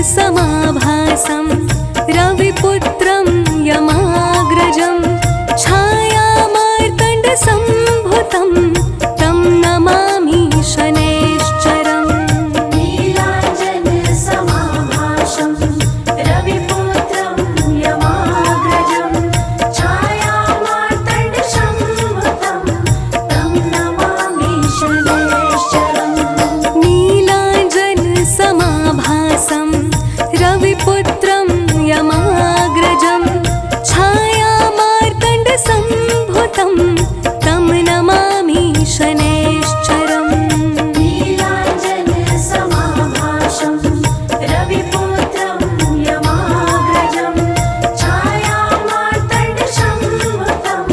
समाभासं रविपुत्रं यमाग्रजं छायामार्तण्डसम्भुतं तं नमामि शनैश्चरम्। नीलाञ्जनसमाभासं रविपुत्रं यमाग्रजं छायामार्तण्डसम्भुतं तं नमामि शनैश्चरम्। नीलाञ्जनसमाभासं रविपुत्रं यमाग्रजं छायामार्तण्डसम्भुतं तं नमामि शनैश्चरम्। नीलाञ्जनसमाभासं रविपुत्रं यमाग्रजं छायामार्तण्डसम्भुतं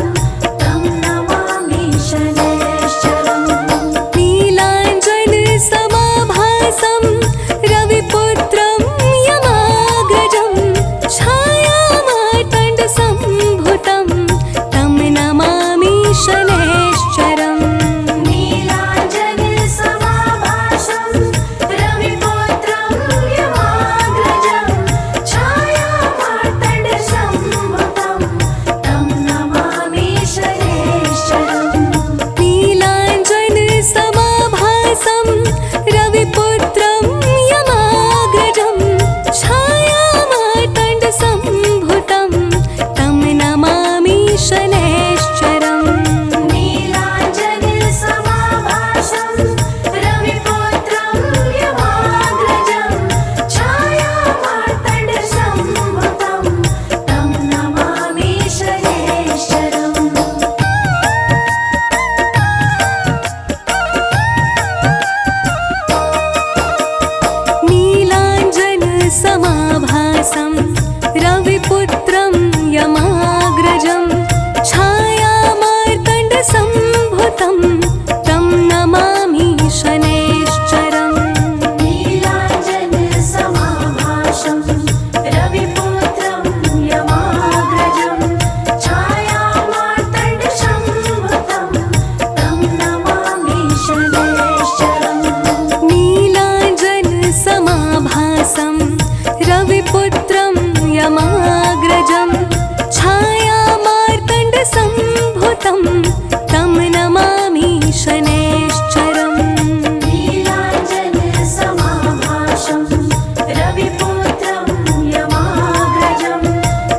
तं नमामि शनैश्चरम्। नीलाञ्जनसमाभासं रविपुत्रं यमाग्रजं छायामार्तण्डसम्भुतं तं नमामि शनैश्चरम्। नीलाञ्जनसमाभासं रविपुत्रं यमाग्रजं छायामार्तण्डसम्भुतं तं नमामि शनैश्चरम्। नीलाञ्जनसमाभासं रविपुत्रं यमाग्रजं छायामार्तण्डसम्भुतं तं नमामि शनैश्चरम्। नीलाञ्जनसमाभासं रविपुत्रं यमाग्रजं छायामार्तण्डसम्भुतं तं नमामि शनैश्चरम्। नीलाञ्जनसमाभासं रविपुत्रं यमाग्रजं छायामार्तण्डसम्भुतं तं नमामि शनैश्चरम्। नीलाञ्जनसमाभासं रविपुत्रं यमाग्रजं छायामार्तण्डसम्भुतं तं नमामि शनैश्चरम्। नीलाञ्जनसमाभासं रविपुत्रं यमाग्रजं छायामार्तण्डसम्भुतं तं नमामि शनैश्चरम्। नीलाञ्जनसमाभासं रविपुत्रं यमाग्रजं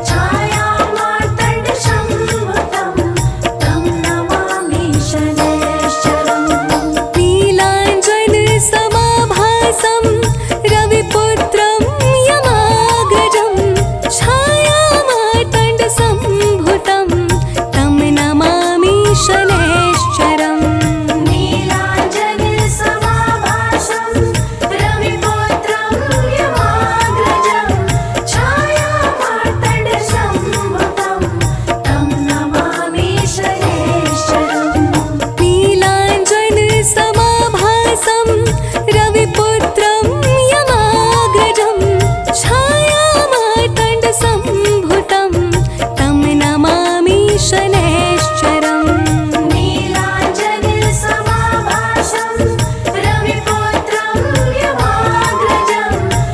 छायामार्तण्डसम्भुतं तं नमामि शनैश्चरम्। नीलाञ्जनसमाभासं रविपुत्रं यमाग्रजं छायामार्तण्डसम्भुतं तं नमामि शनैश्चरम्। नीलाञ्जनसमाभासं रविपुत्रं यमाग्रजं छायामार्तण्डसम्भुतं तं नमामि शनैश्चरम्। नीलाञ्जनसमाभासं रविपुत्रं यमाग्रजं छायामार्तण्डसम्भुतं तं नमामि शनैश्चरम्। नीलाञ्जनसमाभासं रविपुत्रं यमाग्रजं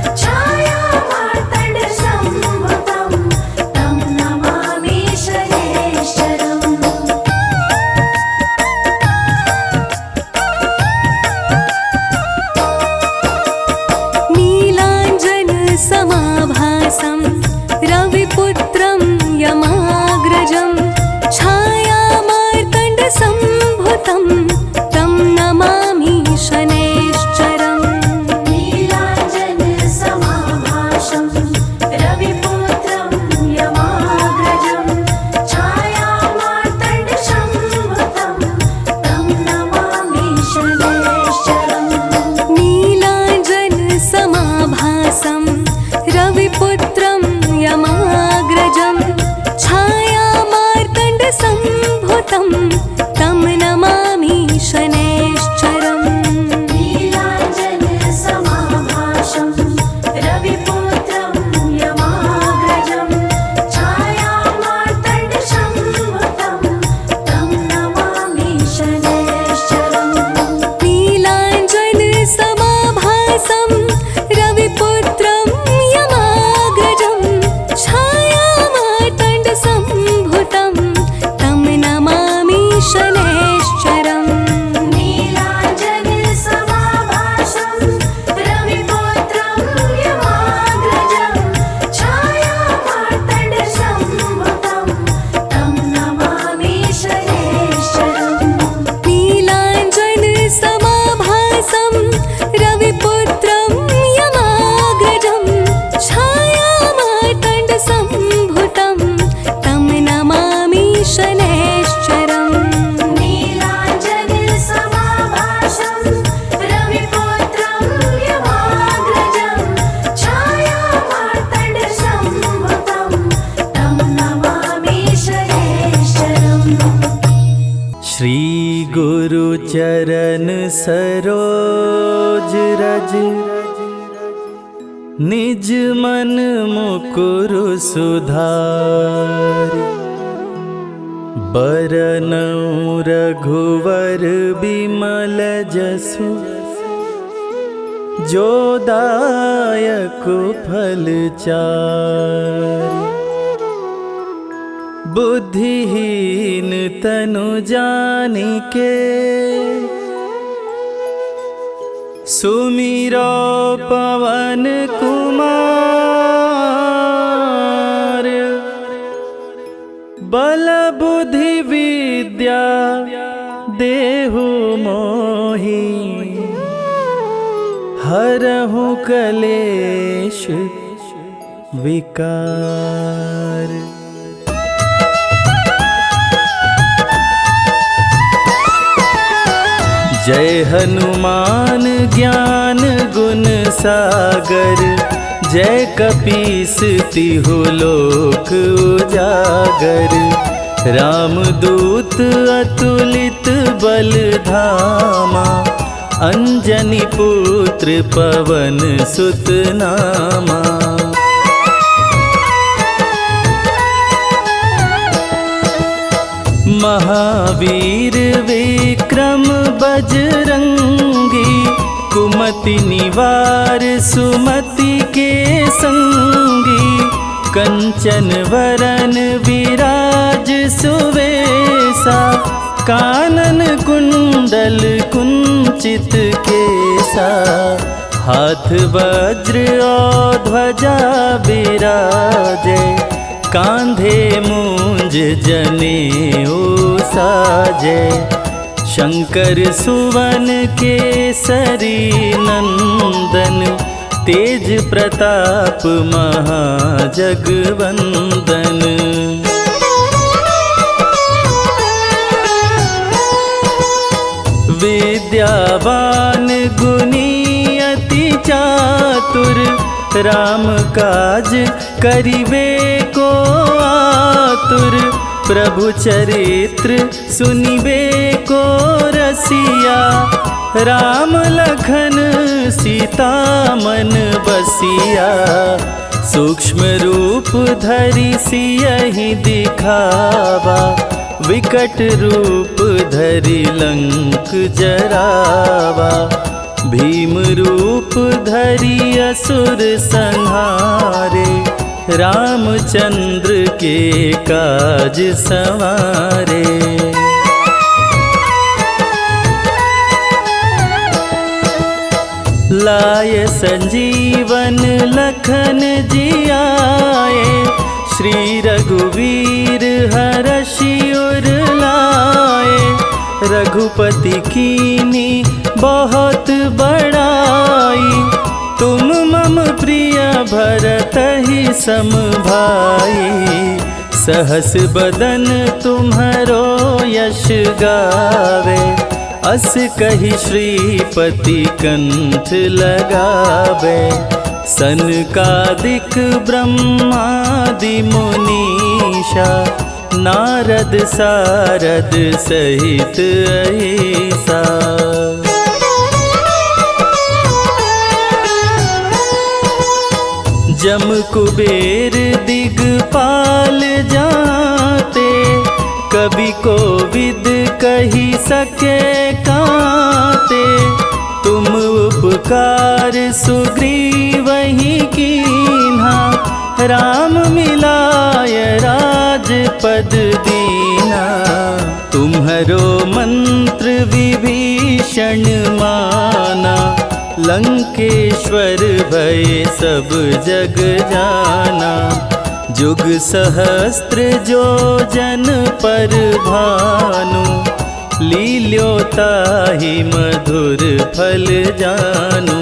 छायामार्तण्डसम्भुतं तं नमामि शनैश्चरम्। नीलाञ्जनसमाभासं रविपुत्रं यमाग्रजं छायामार्तण्डसम्भुतं तं नमामि शनैश्चरम्। नीलाञ्जनसमाभासं रविपुत्रं यमाग्रजं छायामार्तण्डसम्भुतं तं नमामि शनैश्चरम्। नीलाञ्जनसमाभासं रविपुत्रं चरण सरोज रज, निज मन मुकुर सुधारि। बरनउँ रघुवर बिमल जसु, जो दायक फल चारि। बुद्धिहीन तनु जानिके, सुमिरो पवन कुमार। बल बुद्धि विद्या देहु मोहि, हरहु कलेश विकार। जय हनुमान ज्ञान गुण सागर, जय कपीस तिहु लोक उजागर। रामदूत अतुलित बल धामा, अंजनी पुत्र पवन सुत नामा। महावीर विक्रम बजरंगी, कुमति निवार सुमति के संगी। कंचन वरन विराज सुवेसा, कानन कुंडल कुंचित केसा। हाथ वज्र और ध्वजा बिराजे, कांधे मूंज जनेऊ साजे। शंकर सुवन केसरी नंदन, तेज प्रताप महाजगवंदन। विद्यावान गुणी अति चातुर, राम काज करिवे को आतुर। प्रभु चरित्र सुनिबे को रसिया, राम लखन सीता मन बसिया। सूक्ष्म रूप धरि सियहि दिखावा, विकट रूप धरि लंक जरावा। भीम रूप धरि असुर संहारे, रामचंद्र के काज संवारे। लाय संजीवन लखन जियाए, श्री रघुवीर हरषि उर लाए। रघुपति कीनी बहुत बड़ाई, तुम मम प्रिय भरतहि सम भाई। सहस बदन तुम्हरो यश गावे, अस कहि श्रीपति कंठ लगावे। सनकादिक ब्रह्मादि मुनीषा, नारद सारद सहित अहिसा। जम कुबेर दिगपाल जाते, कवि कोविद कही सके काते। तुम उपकार सुग्रीवहि कीन्हा, राम मिलाय राजपद दीना। तुम्हरो मंत्र विभीषण माना, लंकेश्वर भय सब जग जाना। जुग सहस्त्र जो जन पर भानु, लील्योताहि मधुर फल जानू।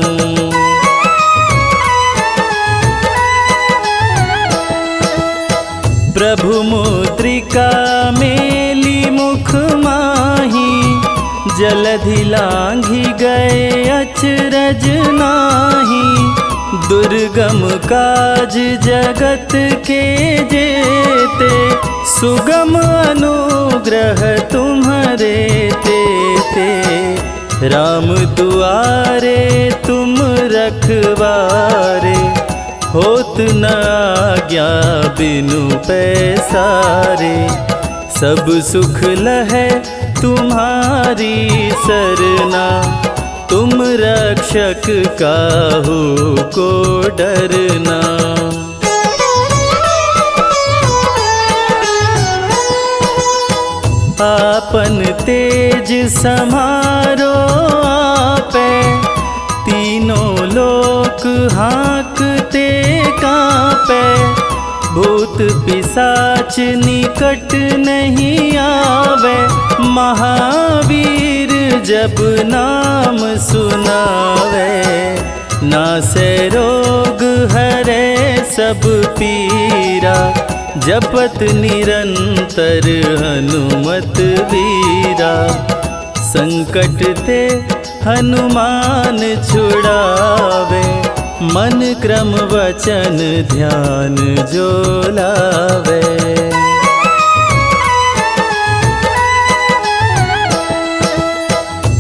प्रभु मुद्रिका मेली मुख माही, जलधि लांघि गए अचरज नाही। दुर्गम काज जगत के जेते, सुगम अनुग्रह तुम्हारे तेते। राम दुआरे तुम रखवारे, होत न आज्ञा बिनु पैसारे। सब सुख लहै तुम्हारी सरना, तुम रक्षक काहू को डरना। आपन तेज समारो आपे, तीनों लोक हाँकते कांपे। भूत पिशाच निकट नहीं आवे, महावीर जब नाम सुनावे। नासे रोग हरे सब पीरा, जपत निरंतर हनुमत वीरा। संकट ते हनुमान छुड़ावे, मन क्रम वचन ध्यान जो लावे।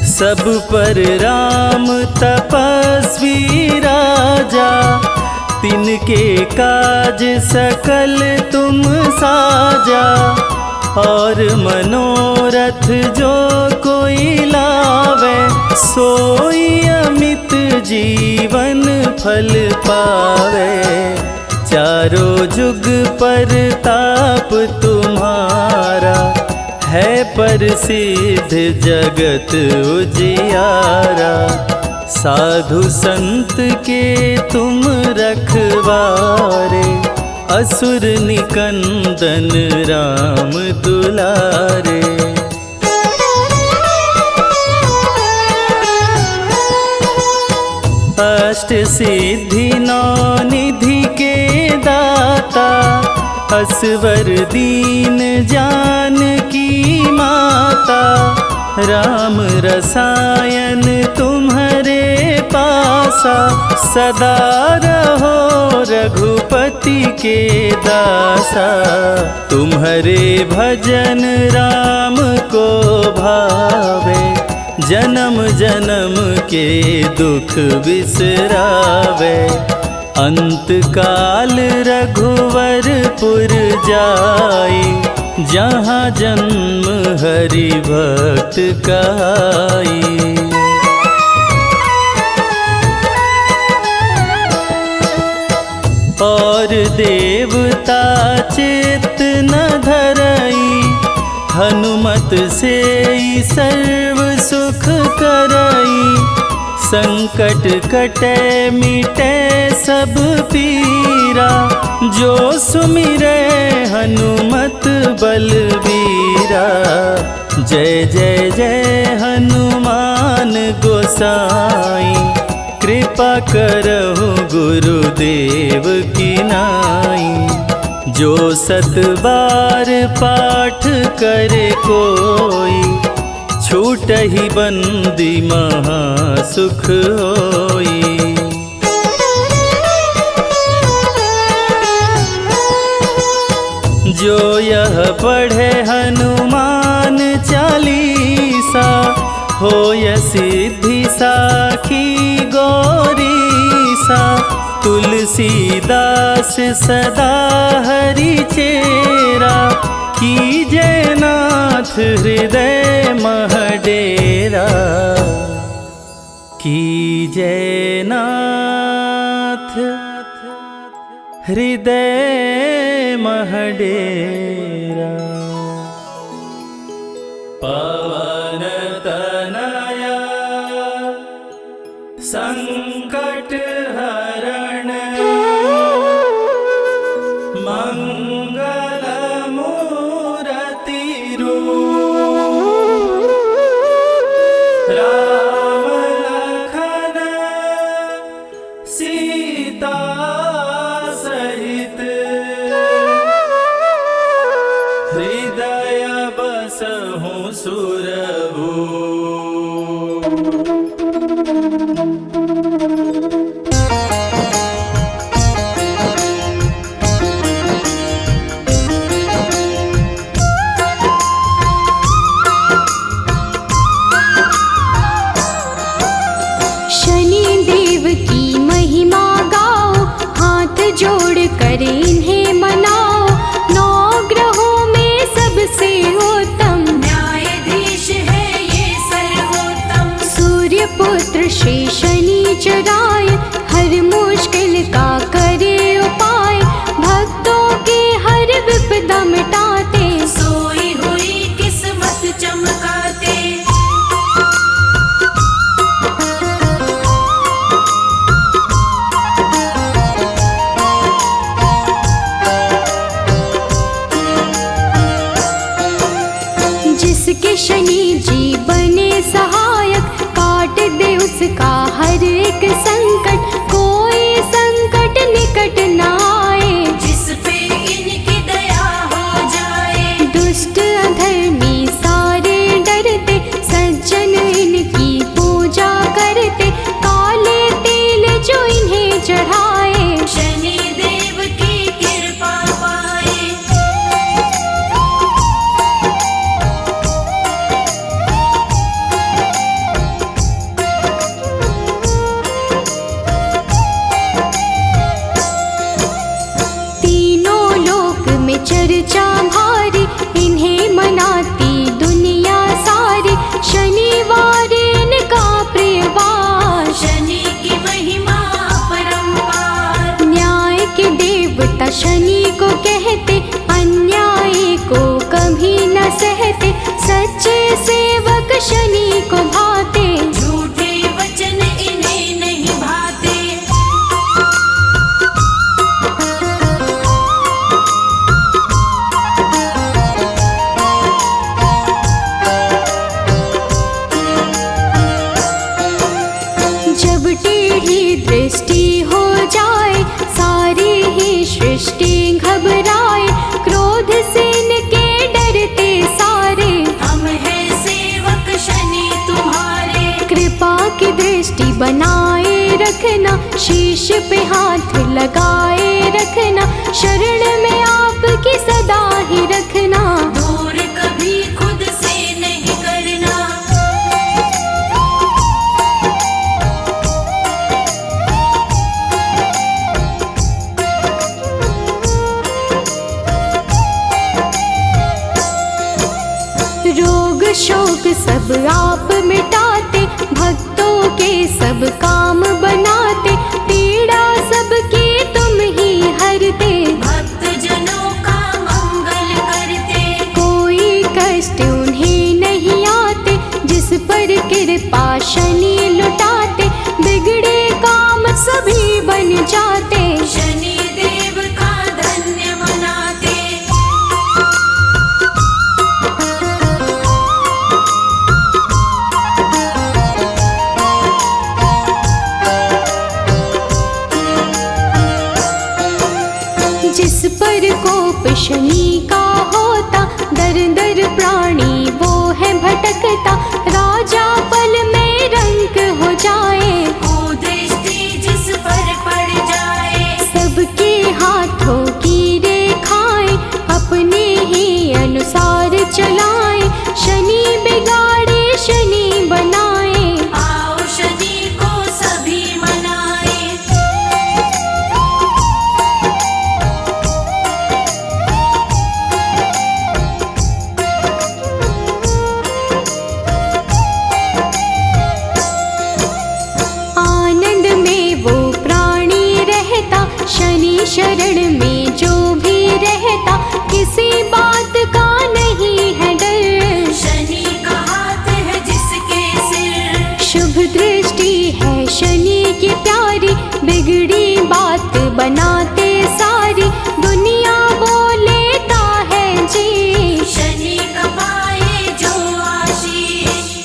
सब पर राम तपस्वी राजा, तिनके काज सकल तुम साजा। और मनोरथ जो कोई लावे, सोई अमित जीवन फल पावे। चारों जुग पर ताप तुम्हारा, है प्रसिद्ध जगत उजियारा। साधु संत के तुम रखवारे, असुर निकंदन राम दुलारे। अष्ट सिद्धि नौ निधि के दाता, असवर दीन जानकी माता। राम रसायन तुम्हारे पासा, सदा रहो रघुपति के दासा। तुम्हारे भजन राम को भावे, जन्म जन्म के दुख बिसरावे। अंत काल रघुवरपुर जाई, जहाँ जन्म हरि भक्त कहाई। और देवता चित्त न धरई, हनुमत से सर्व सुख करई। संकट कटे मिटे सब पीरा, जो सुमिरे हनुमत बलबीरा। जय जय जय हनुमान गोसाई, कृपा करहु गुरुदेव की नाई। जो सत बार पाठ करे कोई, छूटहि बंदी महा सुख होई। जो यह पढ़े हनुमान चालीसा, होय सिद्धि साखी गौरीसा। तुलसीदास सदा हरि चेरा, कीजय नाथ हृदय मह डेरा। कीजय नाथ हृदय मह डेरा। पवन तनया संकट हरण, मंगल मूरति रूप। राम लखन सीता सहित, हृदय बसहु सुर। मिथ्या शनि को कहते, अन्याय को कभी न सहते, सच्चे सेवक शनि को भाते, झूठे वचन इन्हें नहीं भाते। जब टेढ़ी दृष्टि हो जाए, सारी ही सृष्टि घबराए, क्रोध से इनके डरते सारे, हम हैं सेवक शनि तुम्हारे। कृपा की दृष्टि बनाए रखना, शीश पे हाथ लगाए रखना, शरण में आपकी सदा ही रखना, दूर कभी खुद से नहीं करना। रोग शोक सब आप मिटाते, भक्तों के सब काम बनाते, पीड़ा सबकी तुम ही हरते, भक्त जनों का मंगल करते। कोई कष्ट उन्हें नहीं आते, जिस पर कृपा शनि लुटाते, बिगड़े काम सभी बन जाते, शनि देव का धन्य मनाते। जिस पर कोप शनि का होता, दर दर प्राणी वो है भटकता, राजा पल में रंक हो जाए, कुदृष्टि जिस पर पड़ जाए, सबके हाथों की रेखाएं अपने ही अनुसार चलाएं, शनि बिगाड़े शनि बनाए, आओ शनि को सभी मनाए। आनंद में वो प्राणी रहता, शनि शरण में जो भी रहता, किसी बात का नहीं है डर, शनि का हाथ है जिसके सिर, शुभ दृष्टि है शनि की प्यारी, बिगड़ी बात बनाते सारी, दुनिया बोलेता है जी, शनि का पाए जो आशीष।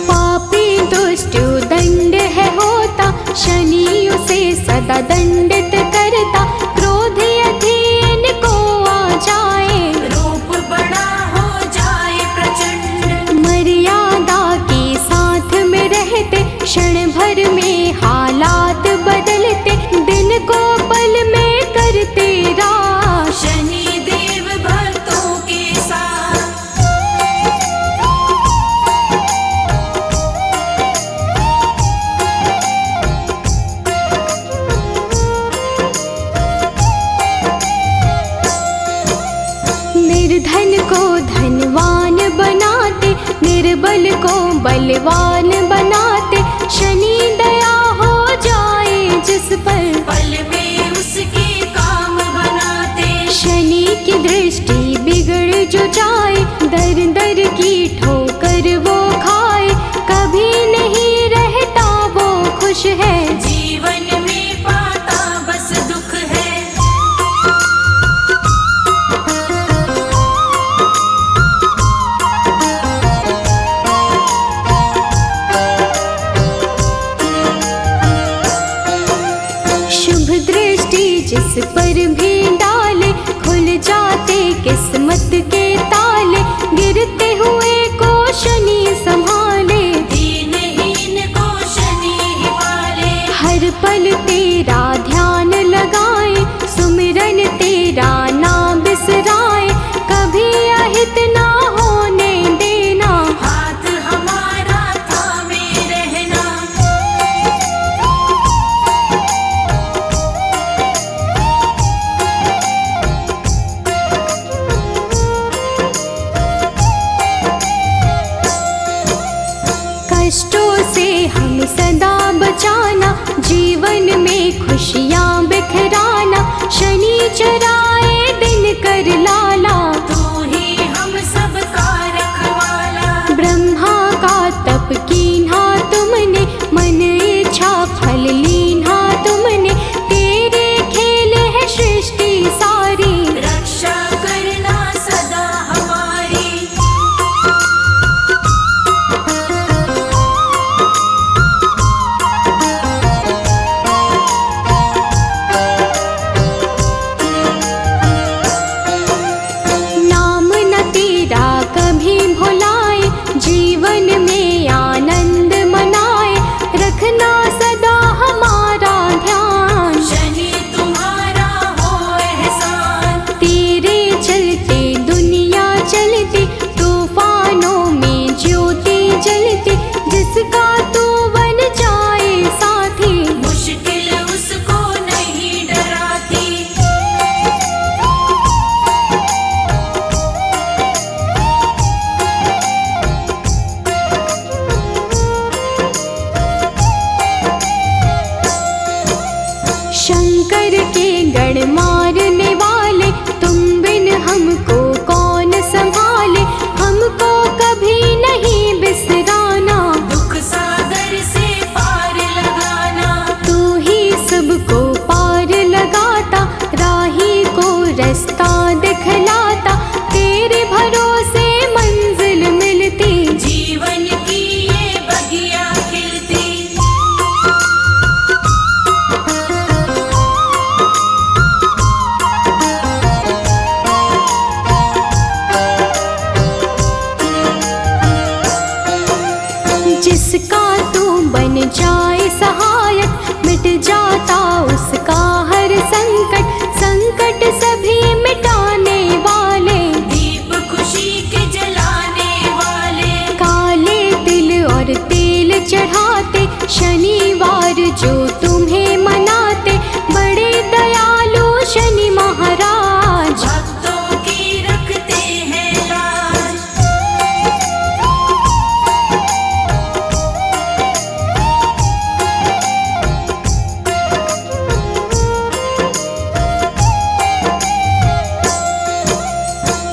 पापी दुष्ट दंड है होता, शनि उसे सदा दंडित करता, क्रोध यदि इनको आ जाए, रूप बड़ा हो जाए प्रचंड, मर्यादा के साथ में रहते, क्षण भर में हालात बदलते, दिन को पल में करते राश, शनि देव भक्तों के साथ। निर्धन को धनवान बनाते, निर्बल को बलवान बनाते, शनि दया हो जाए जिस पर, पल में उसके काम बनाते, शनि की दृष्टि बिगड़ जो जाए, दर दर की ठोकर वो खाए, कभी नहीं रहता वो खुश है, जीवन में पाता बस दुख है। शुभ दृष्टि जिस पर भी डाले, खुल जाते किस्मत के ताले, गिरते हुए को शनि संभाले, दीनहीन को शनि ही पाले, में खुशियाँ बिखराना, शनि चुराए दिन कर लाला। तू ही हम सबका रखवाला। ब्रह्मा का तप कीन्हा तुमने, मन इच्छा फल लीन्हा तुमने। तेरे खेल है सृष्टि सारी, रक्षा करना सदा हमारी। नाम न तेरा कभी भुलाए, जीवन में आनंद मनाए। रखना सदा हमारा ध्यान, शनि तुम्हारा हो एहसान। तेरे चलते दुनिया चलती, तूफानों में ज्योति जलती। जिसका तू बन जाए साथी, मुश्किल उसको नहीं डराती। शंकर के गण मारने वाले, तुम बिन हमको कौन संभाले। हमको कभी नहीं बिसराना, दुख सागर से पार लगाना। तू ही सबको पार लगाता, राही को रास्ता दिखलाता। तेरे भरोसे मंजिल मिलती, जीवन की ये बगिया खिलती। जिसका तू बन जाए सहायक, मिट जाता उसका हर संकट। संकट सभी मिटाने वाले, दीप खुशी के जलाने वाले। काले तिल और तेल चढ़ाते, शनिवार जो तुम्हें मनाते। बड़े दयालु शनि महाराज, भक्तों की रखते हैं लाज।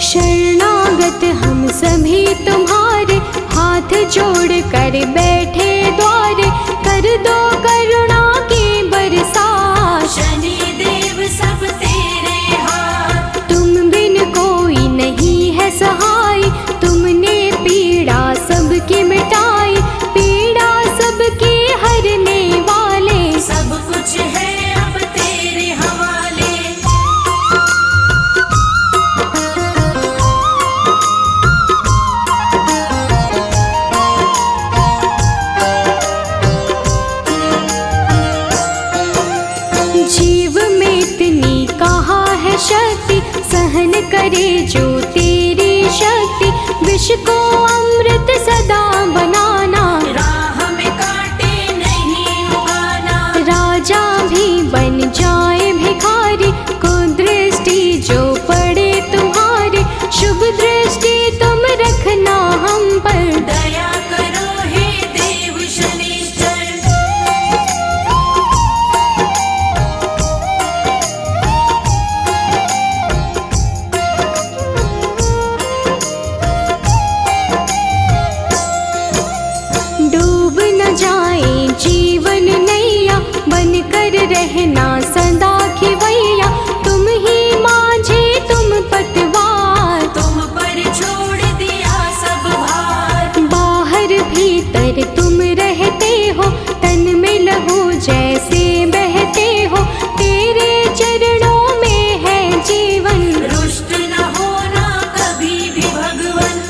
शरणागत हम सभी तुम्हारे, हाथ जोड़ कर बैठे द्वारे। कर दो करुणा की बरसात, शनि देव सब तेरे हाथ। तुम बिन कोई नहीं है सहाय। तुमने पीड़ा सबकी मिटाई, पीड़ा सबकी हरने वाले। सब कुछ है अब तेरे हवाले। जीव में इतनी कहाँ है शक्ति, सहन करे जो तेरी शक्ति। विष को अमृत सदा बनाना, राह में कांटे नहीं उगाना। राजा भी बन जाए भिखारी। कुदृष्टि जो पड़े तुम्हारे, शुभ दृष्टि तुम रखना हम पर। दया करो हे देव शनिश्चर। डूब न जाए जीवन नैया, बन कर रहना सदा खिवैया। तुम ही माझे तुम पतवार, तुम पर छोड़ दिया सब भार। बाहर भीतर तुम रहते हो, तन में लहू जैसे बहते हो। तेरे चरणों में है जीवन, रुष्ट न होना कभी भी भगवन।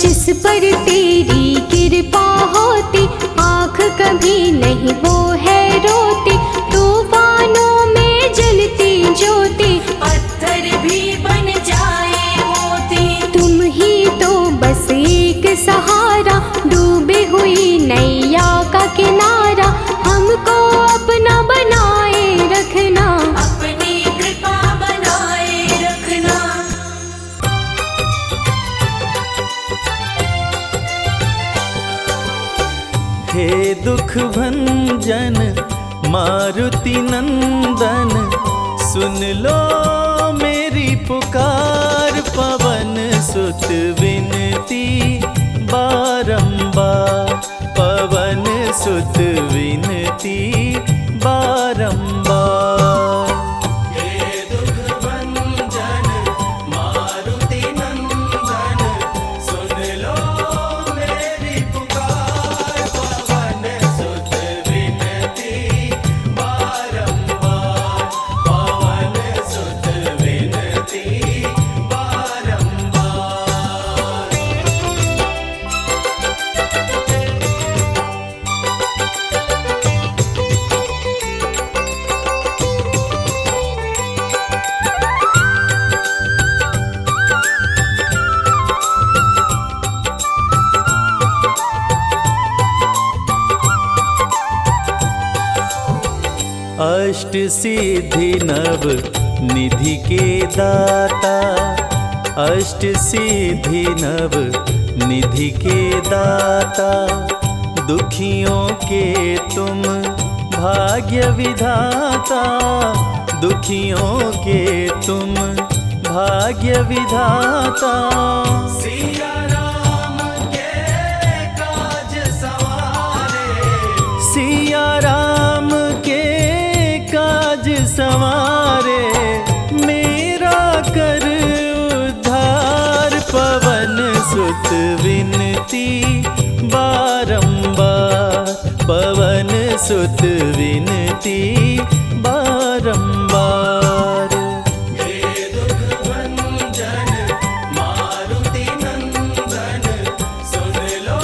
जिस पर तेरी कृपा होती, आँख कभी नहीं वो है रोती। तूफानों में जलती ज्योति, पत्थर भी बन जाए मोती। तुम ही तो बस एक सहारा, डूबे हुई नैया का किनारा। हमको अपना बनाए रखना, अपनी कृपा हे दुख भंजन मारुति नंदन, सुन लो मेरी पुकार। पवन सुत विनती बारंबार, पवन सुत विनती बारंबार। हे दुख भंजन मारुति नंदन, सुन लो मेरी पुकार। पवन सुत विनती बारंबार, पवन सुत विनती बारंबार। अष्ट सिद्धि नव निधि के दाता, अष्ट सिद्धि नव निधि के दाता। दुखियों के तुम भाग्य विधाता, दुखियों के तुम भाग्य विधाता। सिया राम के काज सवारे, सिया राम के काज संवारे। मेरा कर उद्धार, पवन सुत विनती बारंबार, पवन सुत विनती बारंबार। हे दुख भंजन मारुति नंदन, सुन लो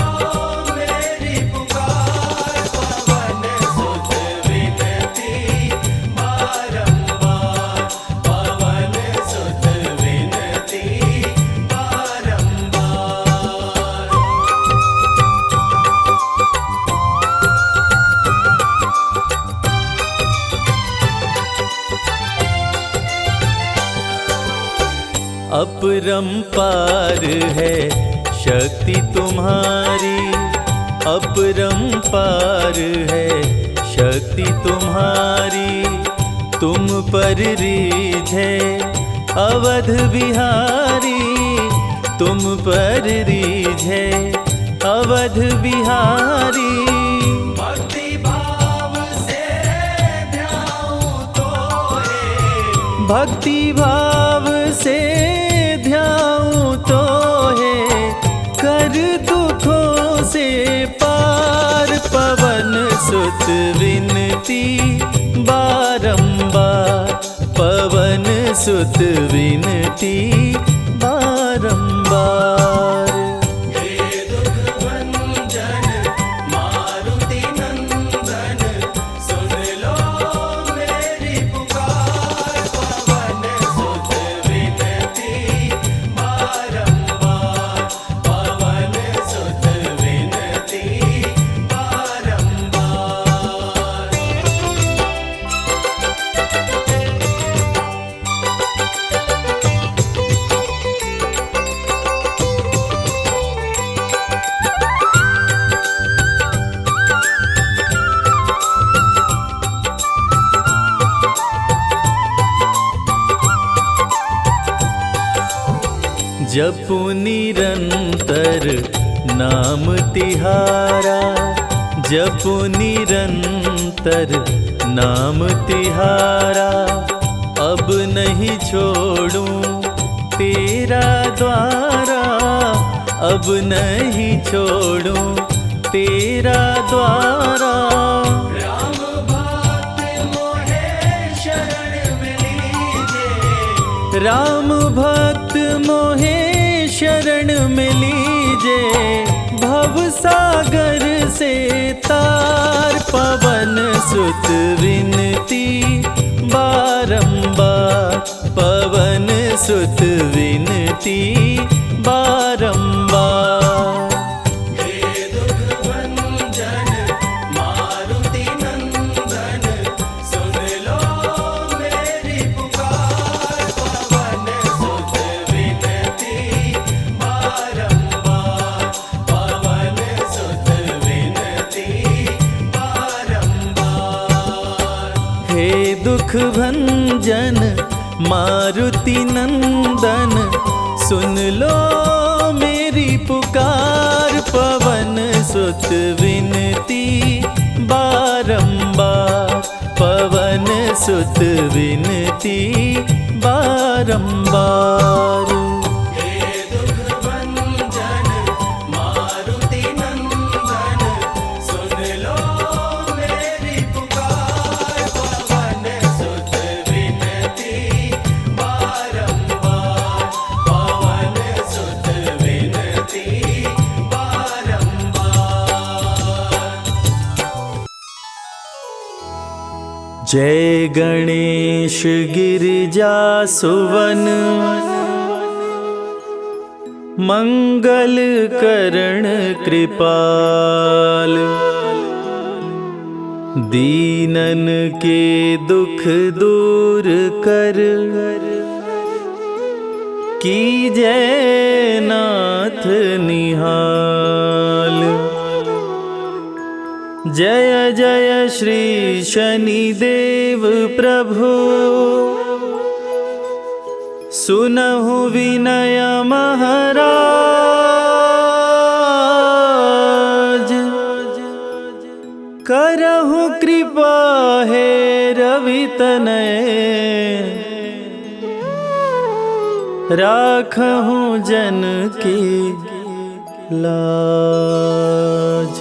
मेरी पुकार। पवन सुत विनती बारंबार, पवन सुत विनती बारंबार। अपरंपार है शक्ति तुम्हारी, अपरंपार है शक्ति तुम्हारी। तुम पर रीझे अवध बिहारी, तुम पर रीझे अवध बिहारी। भक्ति भाव से ध्याऊं तोरे, भक्ति भाव से ध्याऊं तो है, कर दुखों से पार। पवन सुत विनती बारंबार, पवन सुत विनती बारंबार। हे दुख भंजन मारुति नंदन, सुन लो मेरी पुकार। पवन सुत विनती बारंबार, पवन सुत विनती बारंबार। जपु निरंतर नाम तिहारा, जपु निरंतर नाम तिहारा। अब नहीं छोड़ूं तेरा द्वारा, अब नहीं छोड़ूं तेरा द्वारा। राम भक्त मोहे शरण में लीजे, राम भक्त मोहे शरण में लीजे। भव सागर से तार, पवन सुत विनती बारंबार, पवन सुत विनती बारंबार। हे दुख भंजन मारुति नंदन, सुन लो मेरी पुकार। पवन सुत विनती बारंबार, पवन सुत विनती भंजन मारुति नंदन, सुन लो मेरी पुकार। पवन सुत विनती बारंबार, पवन सुत विनती बारंबार। जय गणेश गिरिजा सुवन, मंगल करण कृपाल। दीनन के दुख दूर कर, कीजय नाथ निहाल। जय जय श्री शनिदेव प्रभु, सुनहु विनय महाराज। करहु कृपा हे रवि तनय, राखहु जन की लाज।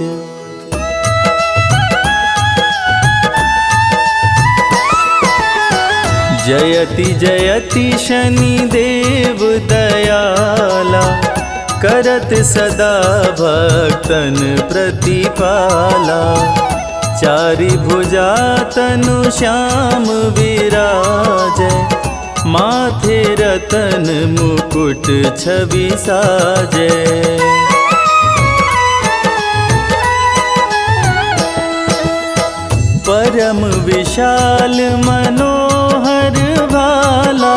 जयति जयति शनिदेव दयाला, करत सदा भक्तन प्रतिपाला। चारि भुजा तनु श्याम विराजय, माथे रतन मुकुट छवि साजय। परम विशाल मनोहर भाला,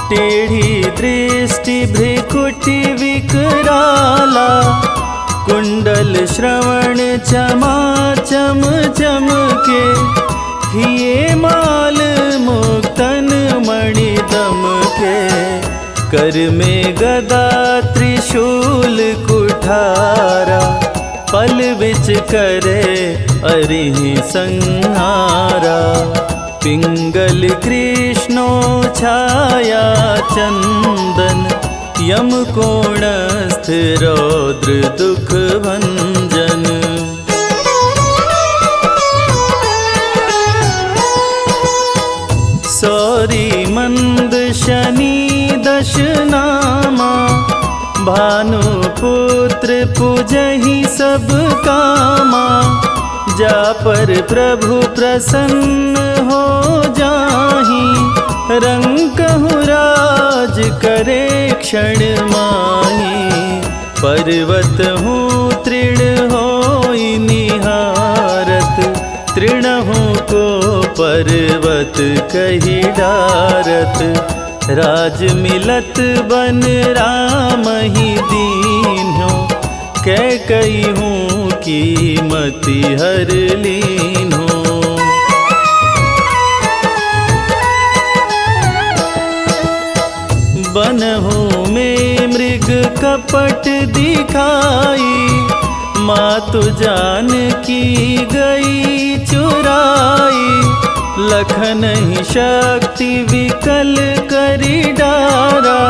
टेढ़ी दृष्टि भ्रिकुटि विकराला। कुंडल श्रवण चमाचम चमके, हिये माल मुक्तन मणि दमके। कर में गदा त्रिशूल कुठारा, पल बिच करे अरिहि संहारा। पिंगल कृष्णो छाया चंदन, यम कोणस्थ रौद्र दुख भंजन। सौरी मंद शनि दश नामा, भानुपुत्र पूजहि सब कामा। जा पर प्रभु प्रसन्न हो जाहि, रंकहु राज करे क्षण माहि। पर्वत हूँ तृण होई निहारत, तृणहु को पर्वत कहि डारत। राज मिलत बन राम ही दीन्हो, कैकई हूँ कीमति हर लीन्हो। बनहु में मृग कपट दिखाई, मातु जानकी गई चुराई। लखन ही शक्ति विकल करी डारा,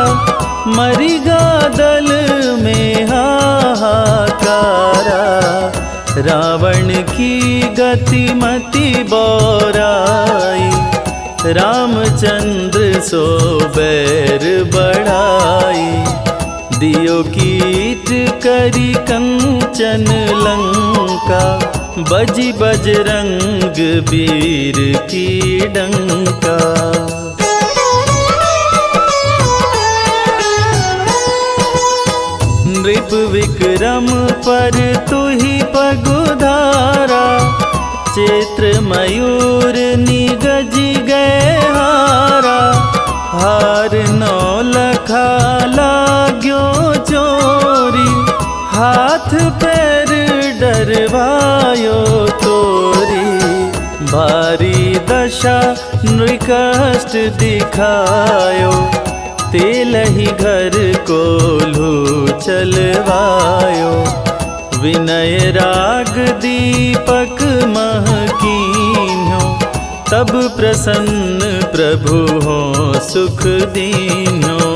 मरिगा दल में हाहाकारा। रावण की गति मति बौराई, रामचंद्र सो बैर बढ़ाई। दियो कीट करी कंचन लंका, बजी बजरंग वीर की डंका। नृप विक्रम पर तुहि पगुधारा, चैत्र मयूर निगज गए हारा। हार नौ लखा लाग्यो चोरी, हाथ पैर डरवायो तोरी। भारी दशा नृकष्ट दिखायो, तेलहि घर कोल्हू चलवायो। विनय राग दीपक महकीन्यो, तब प्रसन्न प्रभु हो सुख दीन्यो।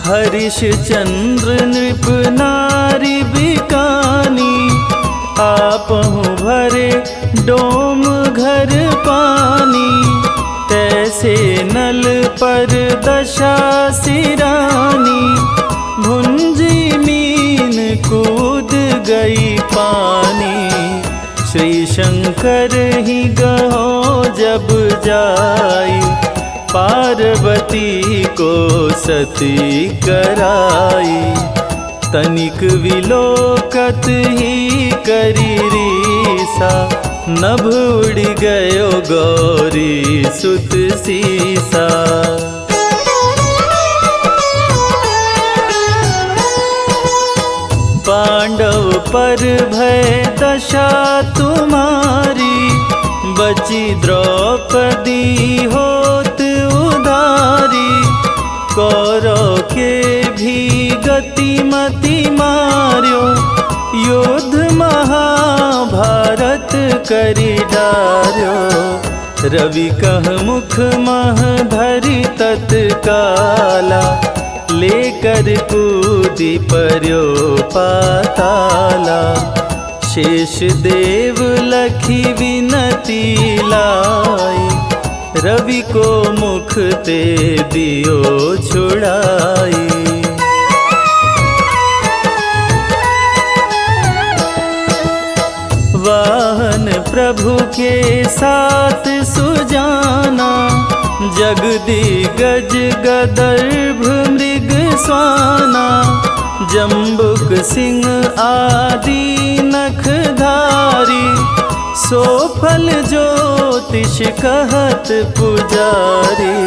हरिश चंद्र नृप नारी बिकानी, आपहु भरे डोम घर पानी। तैसे नल पर दशा सिरानी, भुंजी मीन कूद गई पानी। श्री शंकर ही गहो जब जाई, पार्वती को सती कराई। तनिक विलोकत ही करी रीसा, नभ उड़ गयो गौरी सुत सीसा। पांडव पर भय दशा तुम्हारी, बची द्रौपदी होत उदारी। कौरव के भी गति मति मार्यो, युद्ध महाभारत करी डार्यो। रवि कह मुख मह धरि तत्काला, लेकर कूदी पर्यो पाताला। शेष देव लखी विनती लाई, रवि को मुख ते दियो छुड़ाई। वाहन प्रभु के साथ सुजाना, जगदिगज गदर्भ मृग स्वाना। जम्बुक सिंह आदि नखधारी, सो फल ज्योतिष कहत पुजारी।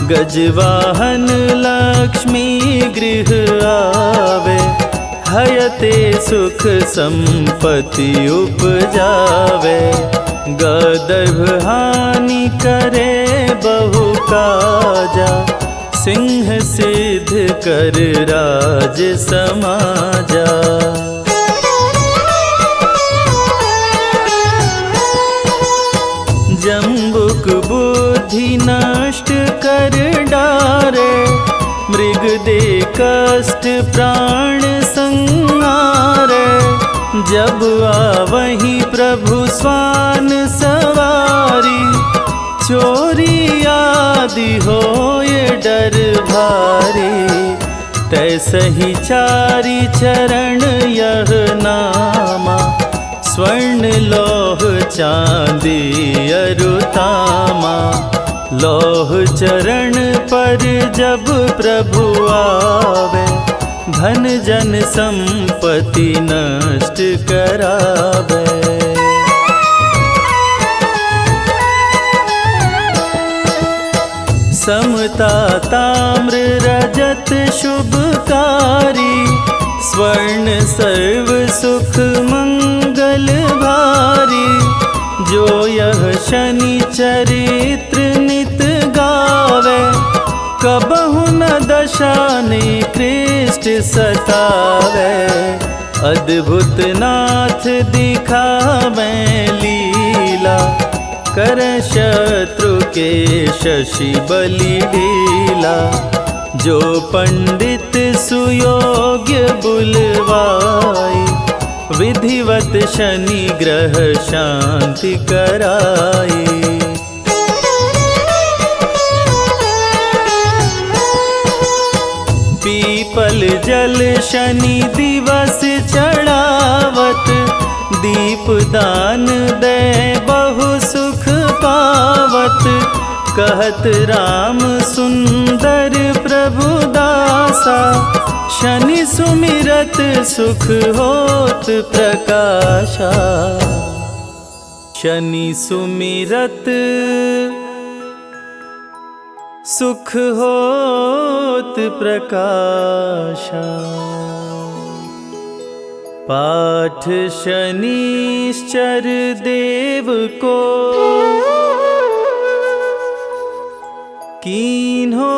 गजवाहन लक्ष्मी गृह आवे, हयते सुख संपत्ति उपजावे। गदर्भ हानि करे बहु काजा, सिंह सिद्ध कर राज समाजा। जम्बुक बुद्धि नष्ट कर डारे, मृग दे कष्ट प्राण संहारे। जब आवहि प्रभु स्वान सवारी, चोरी आदि होए डर भारी। तैसहि चारि चरण यह नामा, स्वर्ण लौह चांदी अरुतामा। लौह चरण पर जब प्रभु आवे, धन जन संपत्ति नष्ट करावे। समता ताम्र रजत शुभकारी, स्वर्ण सर्व सुख मंगल भारी। जो यह शनि चरित्र नित गावे, कबहु न दशा निकृष्ट सतावे। अद्भुत नाथ दिखावे लीला, कर शत्रु के शशि बलि ढीला। जो पंडित सुयोग्य बुलवाई, विधिवत शनि ग्रह शांति कराई। पीपल जल शनि दिवस चढ़ावत, दीप दान दे बहु सुख पावत। कहत राम सुंदर प्रभु दासा, शनि सुमिरत सुख होत प्रकाशा। शनि सुमिरत सुख होत प्रकाशा। पाठ शनिश्चर देव को कीन्हो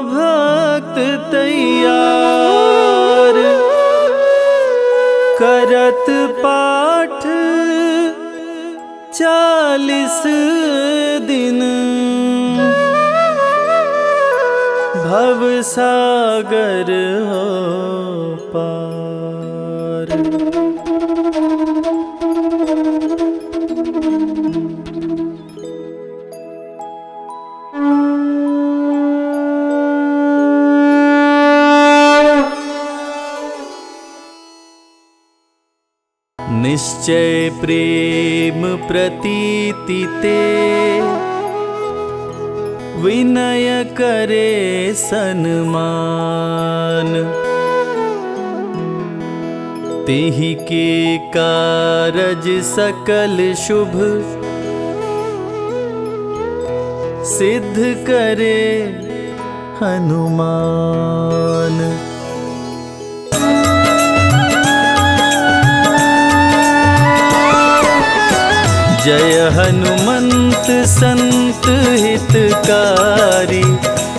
भक्त तैयार, करत पाठ 40 दिन, भव सागर हो पार। निश्चय प्रेम प्रतीति ते, विनय करे सन्मान। तेहि के कारज सकल शुभ, सिद्ध करे हनुमान। जय हनुमंत संत हितकारी,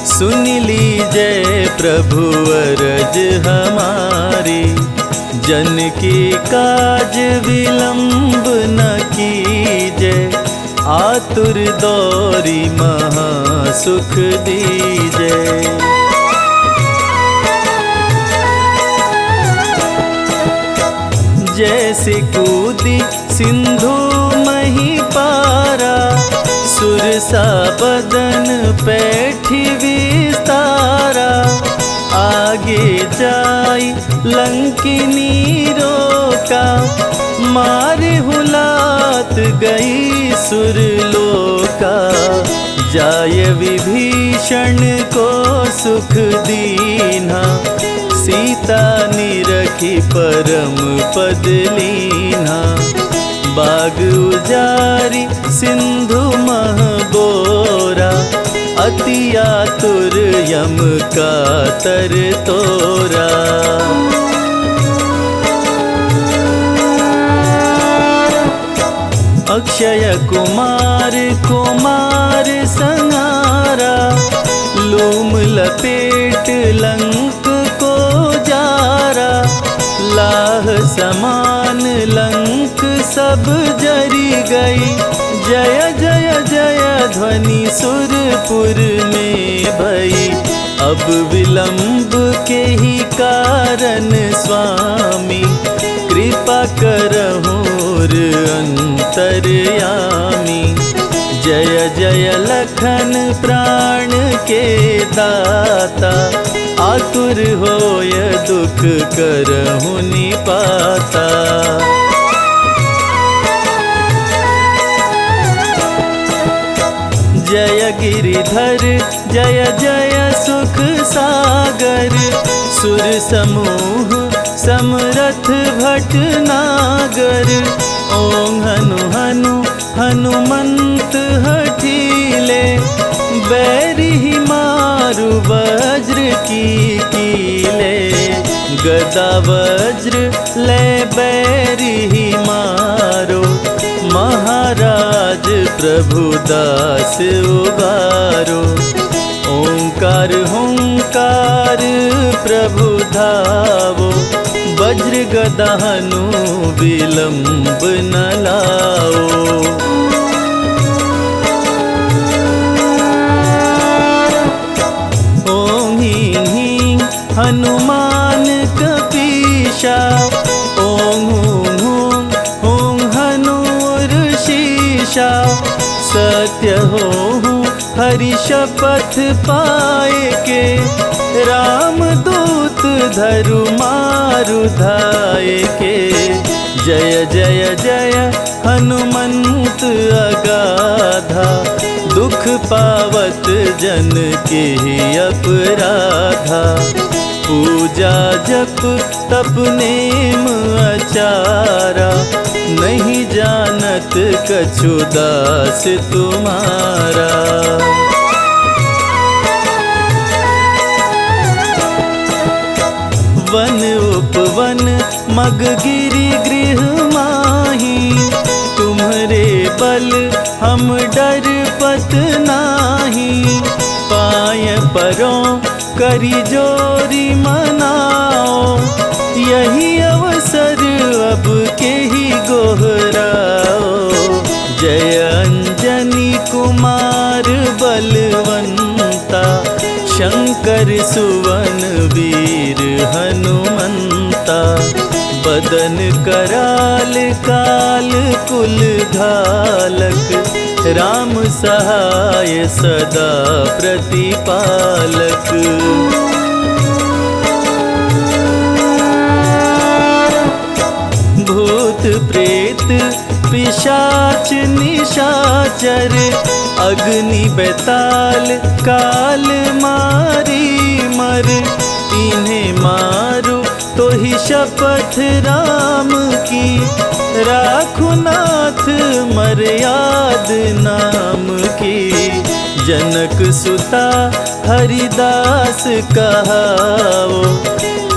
सुन लीजय प्रभु अरज हमारी। जन के काज विलंब न कीजय, आतुर दौरी महा सुख दीजय। जैसे कूदी सिंधु मही पारा, सुरसा बदन पैठी विस्तारा। आगे जाई लंकिनी रोका, मारे हुलात गई सुरलोका। जाय विभीषण को सुख दीन्हा, सीता निरखी परम पद लीन्हा। बाग उजारी सिंधु मह बोरा, अति आतुर यम का तर तोरा। अक्षय कुमार कुमार संहारा, लूम लपेट लंक को जारा। लाह समान लंक सब जरी गई, जय जय जय ध्वनि सुरपुर में भई। अब विलंब के ही कारण स्वामी, कृपा करहुर अंतर्यामी। जय जय लखन प्राण के दाता, आतुर होय दुख करहु निपाता। जय गिरिधर जय जय सुख सागर, सुर समूह समरथ भटनागर। ओम हनु हनु हनुमंत हठीले, बैरी मारु वज्र की कीले। गदा वज्र ले बैरी मारो, महाराज प्रभु दास उबारो। ओंकार हुंकार प्रभु धावो, वज्र गदा हनु विलंब न लाओ। ओं ह्रीं ह्रीं हनुमान कपीशा, ओं हूं हूं हूं हनुर्षीशा। सत्य हो हरि शपथ पाए के, राम दूत धरु मारु धाये के। जय जय जय हनुमंत अगाधा, दुख पावत जन के अपराधा। पूजा जप तप नेम आचारा, नहीं जानत कछु दास तुम्हारा। वन उपवन मग गिरि गृह माही। तुम्हरे बल हम डर पत नाही। पाय परों करी जोरी मनाओ। यही अवसर अब के ही गोहराओ। जय अंजनी कुमार बलवंता। शंकर सुवन वीर हनुमंता। बदन कराल काल कुल घालक। राम सहाय सदा प्रतिपालक। भूत प्रेत पिशाच निशाचर। अग्नि बेताल काल मारी मर। इन्हें मारो तो ही शपथ राम की। राखो नाथ मर्याद नाम की। जनक सुता हरिदास कहाओ।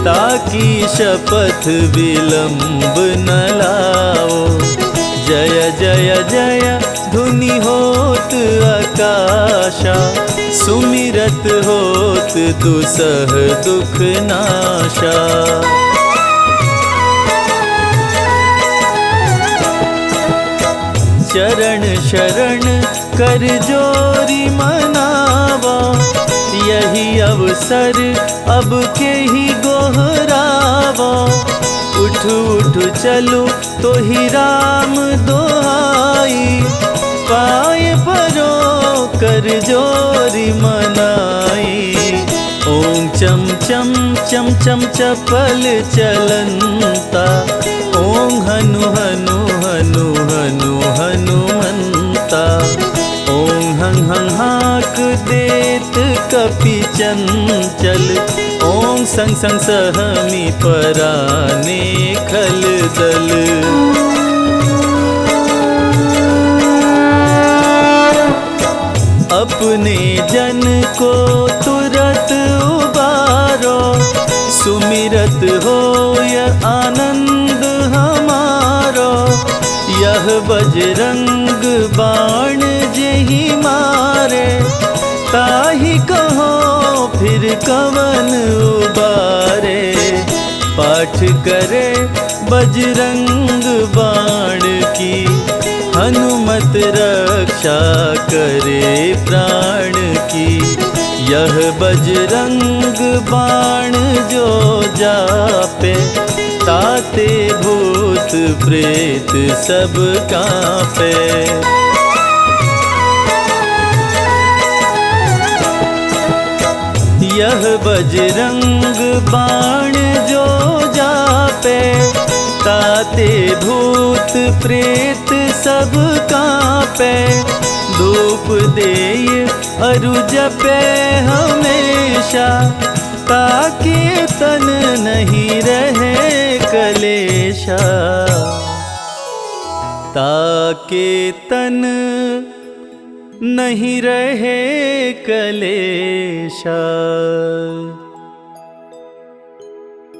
ताकि शपथ विलंब न लाओ। जय जय जय धुनि होत आकाशा। सुमिरत होत दुसह दुख नाशा। चरण शरण कर जोरी मनावा। यही अवसर अब के ही गोहरावा। उठ उठ चलो तो ही राम दोहाई। पाय परो कर जोरी मनाई। ओम चम चम चम चम चपल चलंता। ओम हनु हनु हनु हनु हनुमंता। ओम हं हं हाक देत कपि चंचल। ओम संग संग सहमी पराने खल दल। अपने जन को तुरत उबारो। सुमिरत होय आनंद हमारो। यह बजरंग बाण जेहि मारे। ताहि कहो फिर कवन उबारे। पाठ करे बजरंग बाण की। हनुमत रक्षा करे प्राण की। यह बजरंग बाण जो जापे। ताते भूत प्रेत सब कांपे। यह बजरंग बाण जो जापे। ताते भूत प्रेत सब कांपे। धूप देय अरु जपे हमेशा। ताके तन नहीं रहे कलेशा। ताके तन नहीं रहे कलेशा।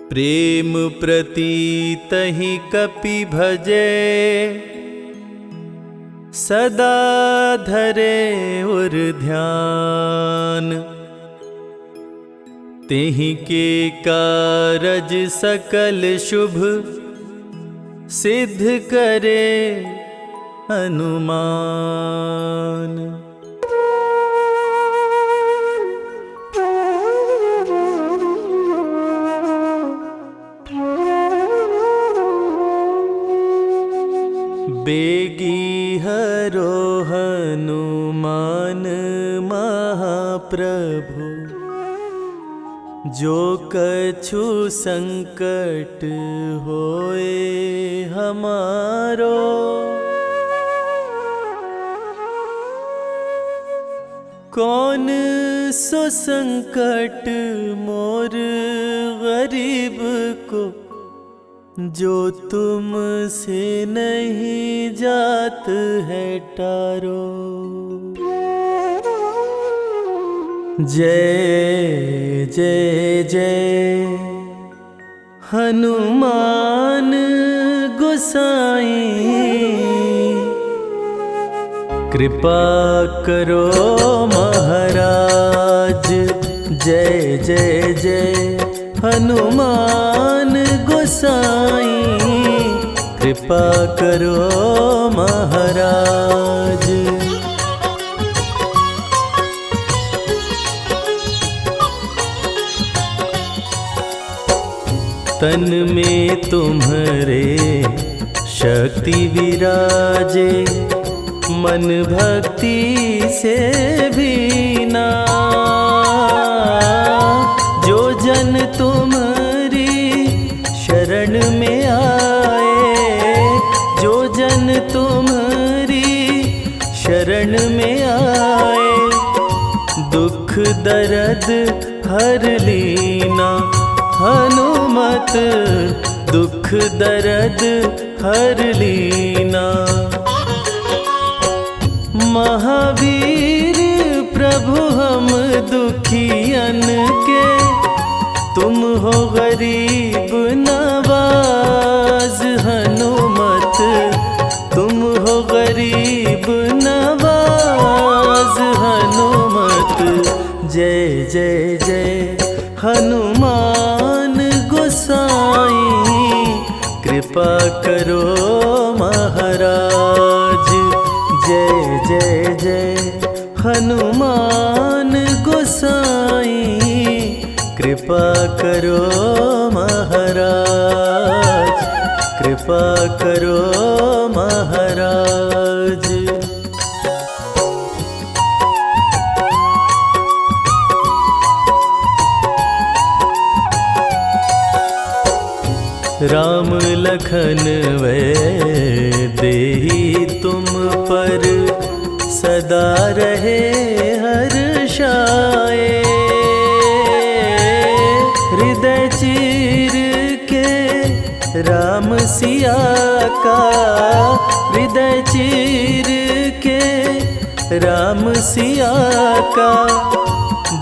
प्रेम प्रतीत ही कपि भजे। सदा धरे उर ध्यान। तेहि के कारज सकल शुभ। सिद्ध करे हनुमान। बेगी हरो हनुमान महाप्रभु। जो कछु संकट होए हमारो। कौन सो संकट मोर गरीब को। जो तुम से नहीं जात है टारो। जय जय जय हनुमान गोसाई कृपा करो महाराज। जय जय जय हनुमान गोसाई कृपा करो महाराज। तन में तुम्हारे शक्ति विराजे, मन भक्ति से भीना। जो जन तुम्हारी शरण में आए, जो जन तुम्हारी शरण में आए, दुख दर्द हर लीना। हनुमत दुख दर्द हर लीना। महावीर प्रभु हम दुखियन के, तुम हो गरीब नवाज। हनुमत तुम हो गरीब नवाज। हनुमत जय जय जय हनुमान गोसाई कृपा करो महाराज। जय जय जय हनुमान गोसाई कृपा करो महाराज। कृपा करो महाराज। राम लखन वै देहि तुम पर, सदा रहे हर्षाए। हृदय चीर के राम सिया का, हृदय चीर के राम सिया का,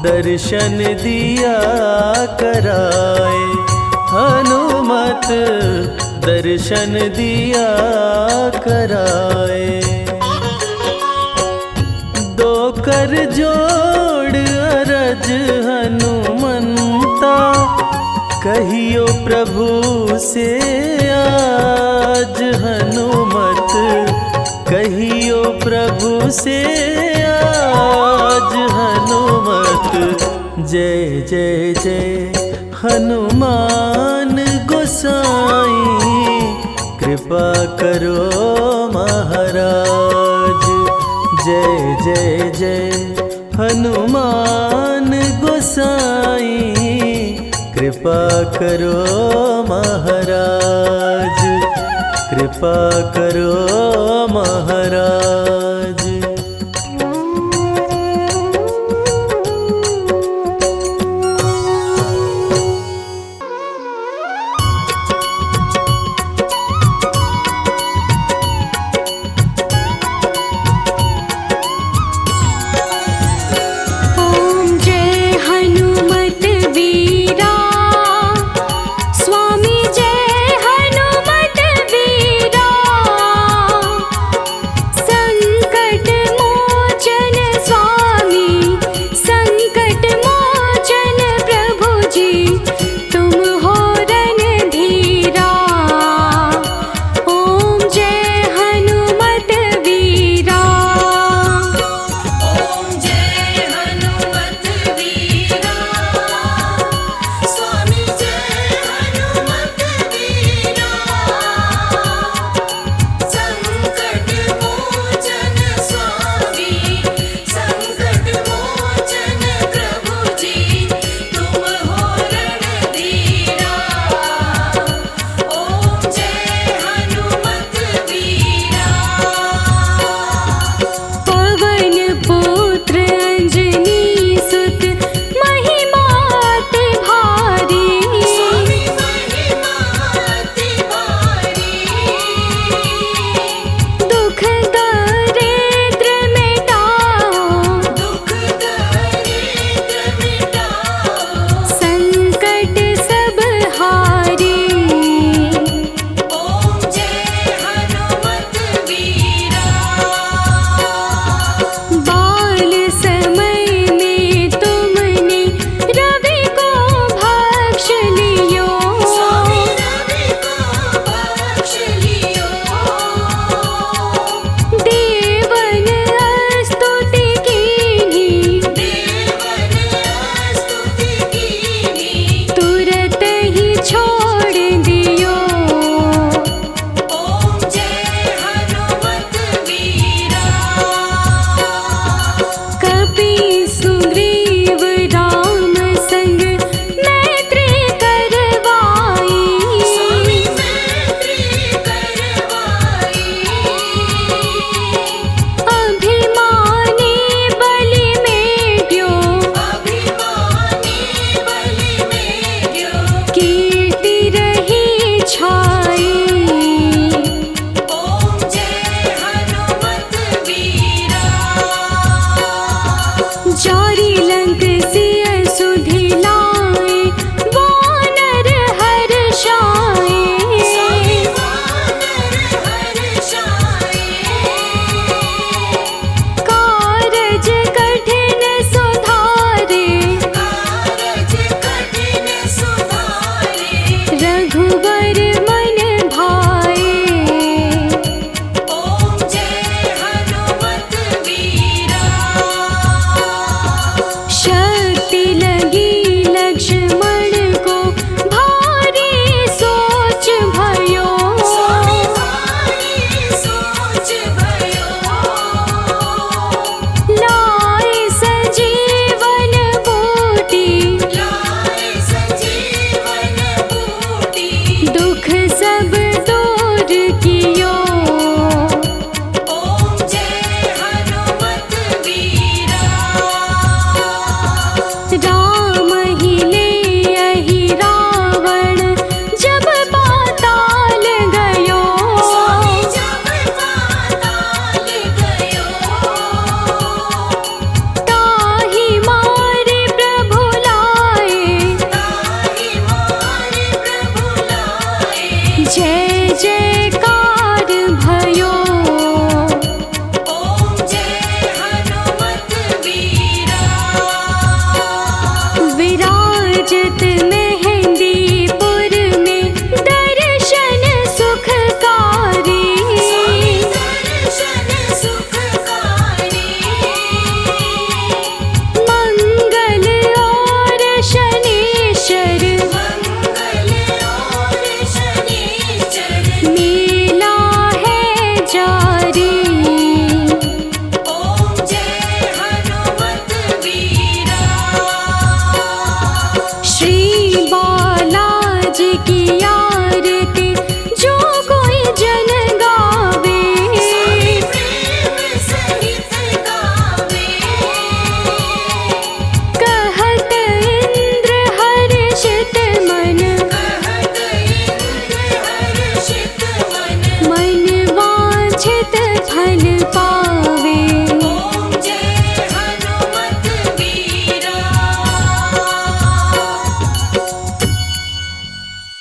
दर्शन दिया कराए। हनुमत दर्शन दिया कराए। दो कर जोड़ अरज हनुमंता, कहियो प्रभु से आज। हनुमत कहियो प्रभु से आज। हनुमत जय जय जय हनुमान गोसाई कृपा करो महाराज। जय जय जय हनुमान गोसाई कृपा करो महाराज। कृपा करो महाराज।